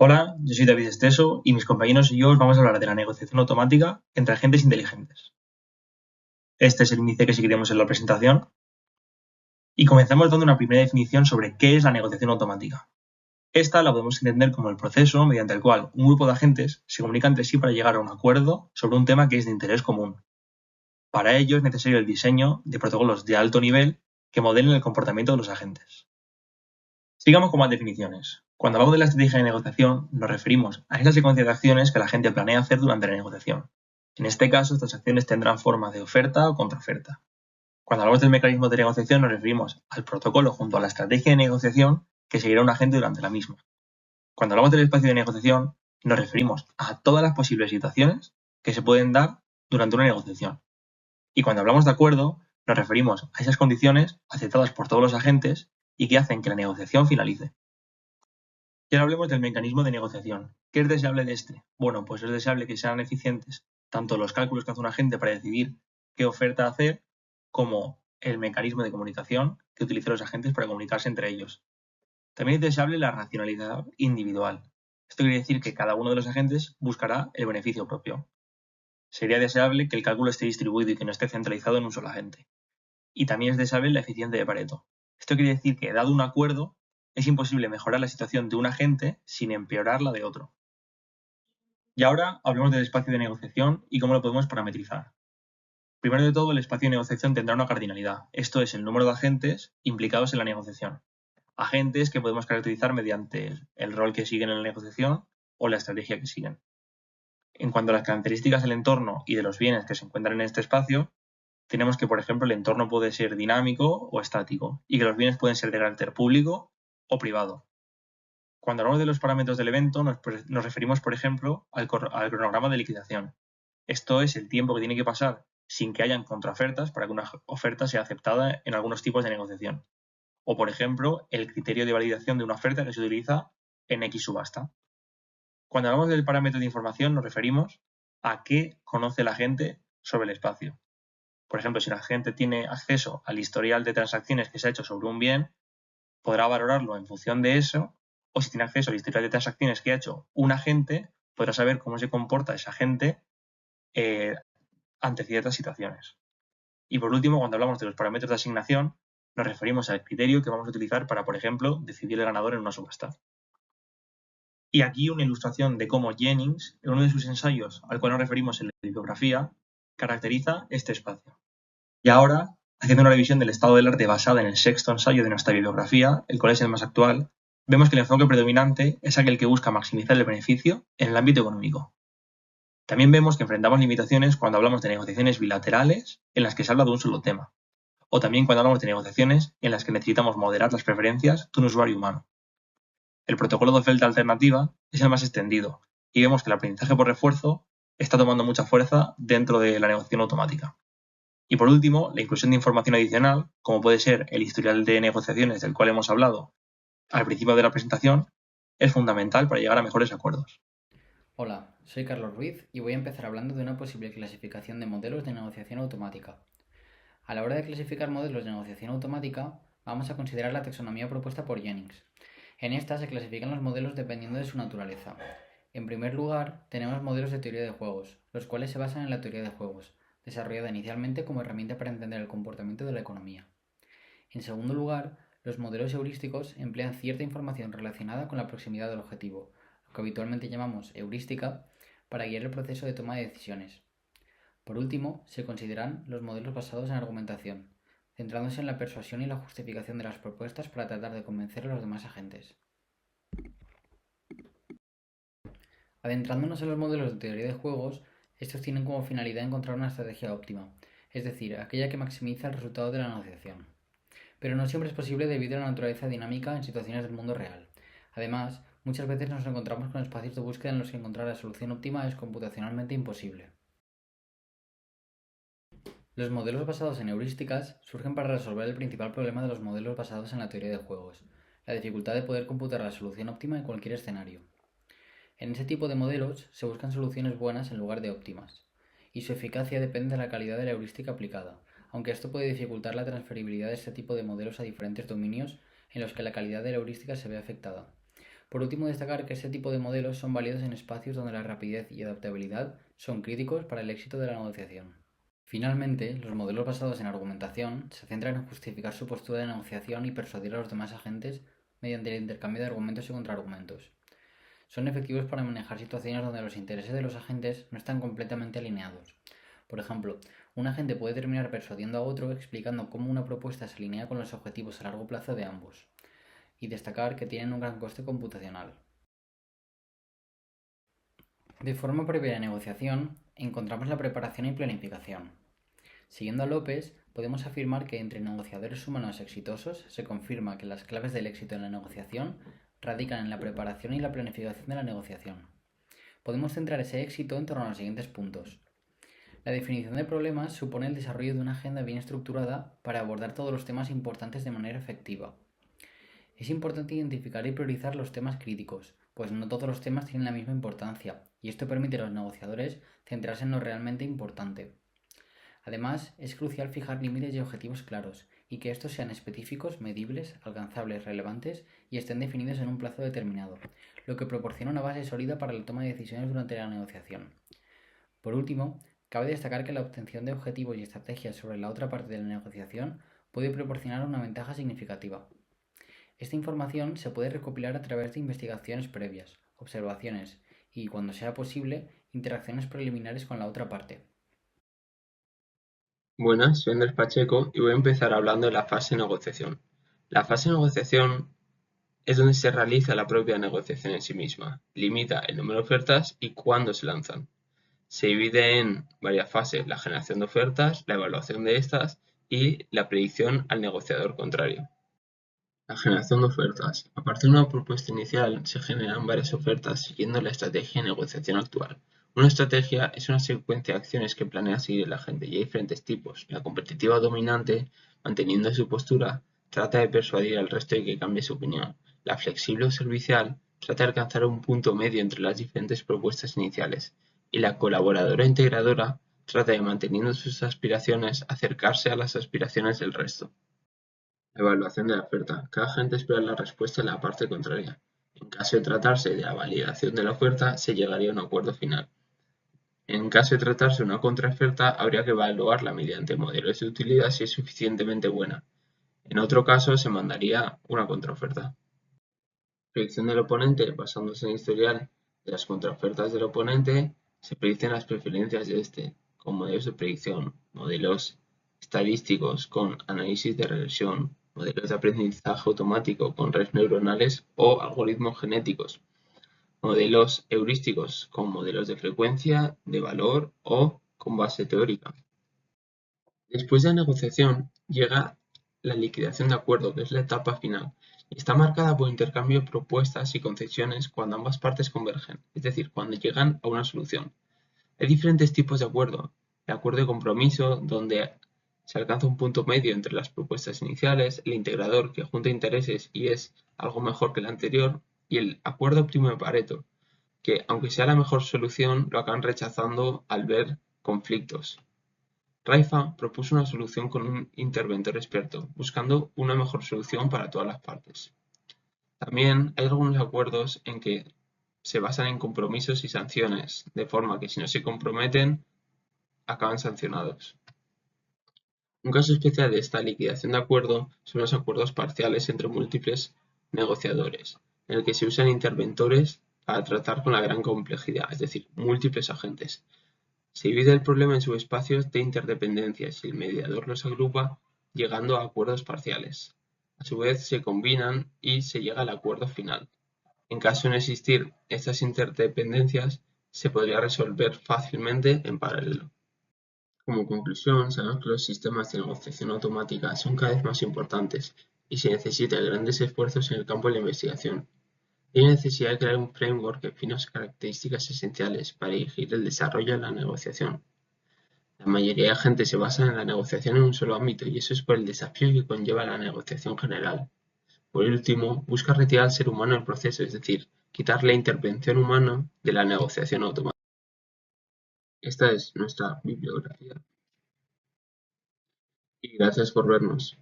Hola, yo soy David Esteso y mis compañeros y yo os vamos a hablar de la negociación automática entre agentes inteligentes. Este es el índice que seguiremos en la presentación y comenzamos dando una primera definición sobre qué es la negociación automática. Esta la podemos entender como el proceso mediante el cual un grupo de agentes se comunica entre sí para llegar a un acuerdo sobre un tema que es de interés común. Para ello es necesario el diseño de protocolos de alto nivel que modelen el comportamiento de los agentes. Sigamos con más definiciones. Cuando hablamos de la estrategia de negociación, nos referimos a esa secuencia de acciones que la gente planea hacer durante la negociación. En este caso, estas acciones tendrán forma de oferta o contraoferta. Cuando hablamos del mecanismo de negociación, nos referimos al protocolo junto a la estrategia de negociación que seguirá un agente durante la misma. Cuando hablamos del espacio de negociación, nos referimos a todas las posibles situaciones que se pueden dar durante una negociación. Y cuando hablamos de acuerdo, nos referimos a esas condiciones aceptadas por todos los agentes y que hacen que la negociación finalice. Y ahora hablemos del mecanismo de negociación. ¿Qué es deseable de este? Bueno, pues es deseable que sean eficientes tanto los cálculos que hace un agente para decidir qué oferta hacer, como el mecanismo de comunicación que utilizan los agentes para comunicarse entre ellos. También es deseable la racionalidad individual. Esto quiere decir que cada uno de los agentes buscará el beneficio propio. Sería deseable que el cálculo esté distribuido y que no esté centralizado en un solo agente. Y también es deseable la eficiencia de Pareto. Esto quiere decir que, dado un acuerdo, es imposible mejorar la situación de un agente sin empeorar la de otro. Y ahora hablemos del espacio de negociación y cómo lo podemos parametrizar. Primero de todo, el espacio de negociación tendrá una cardinalidad, esto es el número de agentes implicados en la negociación. Agentes que podemos caracterizar mediante el rol que siguen en la negociación o la estrategia que siguen. En cuanto a las características del entorno y de los bienes que se encuentran en este espacio, tenemos que, por ejemplo, el entorno puede ser dinámico o estático y que los bienes pueden ser de carácter público o privado. Cuando hablamos de los parámetros del evento, nos referimos, por ejemplo, al cronograma de liquidación. Esto es el tiempo que tiene que pasar sin que hayan contraofertas para que una oferta sea aceptada en algunos tipos de negociación. O, por ejemplo, el criterio de validación de una oferta que se utiliza en X subasta. Cuando hablamos del parámetro de información, nos referimos a qué conoce la gente sobre el espacio. Por ejemplo, si la gente tiene acceso al historial de transacciones que se ha hecho sobre un bien, podrá valorarlo en función de eso, o si tiene acceso al historial de transacciones que ha hecho un agente, podrá saber cómo se comporta ese agente ante ciertas situaciones. Y por último, cuando hablamos de los parámetros de asignación, nos referimos al criterio que vamos a utilizar para, por ejemplo, decidir el ganador en una subasta. Y aquí una ilustración de cómo Jennings, en uno de sus ensayos, al cual nos referimos en la bibliografía, caracteriza este espacio. Y ahora, haciendo una revisión del estado del arte basada en el sexto ensayo de nuestra bibliografía, el cual es el más actual, vemos que el enfoque predominante es aquel que busca maximizar el beneficio en el ámbito económico. También vemos que enfrentamos limitaciones cuando hablamos de negociaciones bilaterales en las que se habla de un solo tema, o también cuando hablamos de negociaciones en las que necesitamos moderar las preferencias de un usuario humano. El protocolo de oferta alternativa es el más extendido y vemos que el aprendizaje por refuerzo está tomando mucha fuerza dentro de la negociación automática. Y por último, la inclusión de información adicional, como puede ser el historial de negociaciones del cual hemos hablado al principio de la presentación, es fundamental para llegar a mejores acuerdos. Hola, soy Carlos Ruiz y voy a empezar hablando de una posible clasificación de modelos de negociación automática. A la hora de clasificar modelos de negociación automática, vamos a considerar la taxonomía propuesta por Jennings. En esta se clasifican los modelos dependiendo de su naturaleza. En primer lugar, tenemos modelos de teoría de juegos, los cuales se basan en la teoría de juegos, desarrollada inicialmente como herramienta para entender el comportamiento de la economía. En segundo lugar, los modelos heurísticos emplean cierta información relacionada con la proximidad del objetivo, lo que habitualmente llamamos heurística, para guiar el proceso de toma de decisiones. Por último, se consideran los modelos basados en argumentación, centrándose en la persuasión y la justificación de las propuestas para tratar de convencer a los demás agentes. Adentrándonos en los modelos de teoría de juegos, estos tienen como finalidad encontrar una estrategia óptima, es decir, aquella que maximiza el resultado de la negociación. Pero no siempre es posible debido a la naturaleza dinámica en situaciones del mundo real. Además, muchas veces nos encontramos con espacios de búsqueda en los que encontrar la solución óptima es computacionalmente imposible. Los modelos basados en heurísticas surgen para resolver el principal problema de los modelos basados en la teoría de juegos, la dificultad de poder computar la solución óptima en cualquier escenario. En ese tipo de modelos se buscan soluciones buenas en lugar de óptimas, y su eficacia depende de la calidad de la heurística aplicada, aunque esto puede dificultar la transferibilidad de este tipo de modelos a diferentes dominios en los que la calidad de la heurística se ve afectada. Por último, destacar que este tipo de modelos son válidos en espacios donde la rapidez y adaptabilidad son críticos para el éxito de la negociación. Finalmente, los modelos basados en argumentación se centran en justificar su postura de negociación y persuadir a los demás agentes mediante el intercambio de argumentos y contraargumentos. Son efectivos para manejar situaciones donde los intereses de los agentes no están completamente alineados. Por ejemplo, un agente puede terminar persuadiendo a otro explicando cómo una propuesta se alinea con los objetivos a largo plazo de ambos, y destacar que tienen un gran coste computacional. De forma previa a la negociación, encontramos la preparación y planificación. Siguiendo a López, podemos afirmar que entre negociadores humanos exitosos se confirma que las claves del éxito en la negociación radican en la preparación y la planificación de la negociación. Podemos centrar ese éxito en torno a los siguientes puntos. La definición de problemas supone el desarrollo de una agenda bien estructurada para abordar todos los temas importantes de manera efectiva. Es importante identificar y priorizar los temas críticos, pues no todos los temas tienen la misma importancia, y esto permite a los negociadores centrarse en lo realmente importante. Además, es crucial fijar límites y objetivos claros, y que estos sean específicos, medibles, alcanzables, relevantes y estén definidos en un plazo determinado, lo que proporciona una base sólida para la toma de decisiones durante la negociación. Por último, cabe destacar que la obtención de objetivos y estrategias sobre la otra parte de la negociación puede proporcionar una ventaja significativa. Esta información se puede recopilar a través de investigaciones previas, observaciones y, cuando sea posible, interacciones preliminares con la otra parte. Buenas, soy Andrés Pacheco y voy a empezar hablando de la fase de negociación. La fase de negociación es donde se realiza la propia negociación en sí misma, limita el número de ofertas y cuándo se lanzan. Se divide en varias fases: la generación de ofertas, la evaluación de estas y la predicción al negociador contrario. La generación de ofertas. A partir de una propuesta inicial se generan varias ofertas siguiendo la estrategia de negociación actual. Una estrategia es una secuencia de acciones que planea seguir el agente y hay diferentes tipos. La competitiva dominante, manteniendo su postura, trata de persuadir al resto de que cambie su opinión. La flexible o servicial trata de alcanzar un punto medio entre las diferentes propuestas iniciales. Y la colaboradora integradora trata de, manteniendo sus aspiraciones, acercarse a las aspiraciones del resto. Evaluación de la oferta. Cada agente espera la respuesta de la parte contraria. En caso de tratarse de la validación de la oferta, se llegaría a un acuerdo final. En caso de tratarse de una contraoferta, habría que evaluarla mediante modelos de utilidad si es suficientemente buena. En otro caso, se mandaría una contraoferta. Predicción del oponente. Basándose en el historial de las contraofertas del oponente, se predicen las preferencias de este, con modelos de predicción, modelos estadísticos con análisis de regresión, modelos de aprendizaje automático con redes neuronales o algoritmos genéticos, modelos heurísticos con modelos de frecuencia, de valor o con base teórica. Después de la negociación llega la liquidación de acuerdo, que es la etapa final, y está marcada por intercambio de propuestas y concesiones cuando ambas partes convergen, es decir, cuando llegan a una solución. Hay diferentes tipos de acuerdo: el acuerdo de compromiso, donde se alcanza un punto medio entre las propuestas iniciales; el integrador, que junta intereses y es algo mejor que el anterior; y el acuerdo óptimo de Pareto, que, aunque sea la mejor solución, lo acaban rechazando al ver conflictos. Raifa propuso una solución con un interventor experto, buscando una mejor solución para todas las partes. También hay algunos acuerdos en que se basan en compromisos y sanciones, de forma que si no se comprometen, acaban sancionados. Un caso especial de esta liquidación de acuerdo son los acuerdos parciales entre múltiples negociadores, en el que se usan interventores para tratar con la gran complejidad, es decir, múltiples agentes. Se divide el problema en subespacios de interdependencias y el mediador los agrupa llegando a acuerdos parciales. A su vez se combinan y se llega al acuerdo final. En caso de no existir estas interdependencias, se podría resolver fácilmente en paralelo. Como conclusión, sabemos que los sistemas de negociación automática son cada vez más importantes y se necesitan grandes esfuerzos en el campo de la investigación. Hay necesidad de crear un framework que defina las características esenciales para dirigir el desarrollo de la negociación. La mayoría de gente se basa en la negociación en un solo ámbito, y eso es por el desafío que conlleva la negociación general. Por último, busca retirar al ser humano del proceso, es decir, quitar la intervención humana de la negociación automática. Esta es nuestra bibliografía. Y gracias por vernos.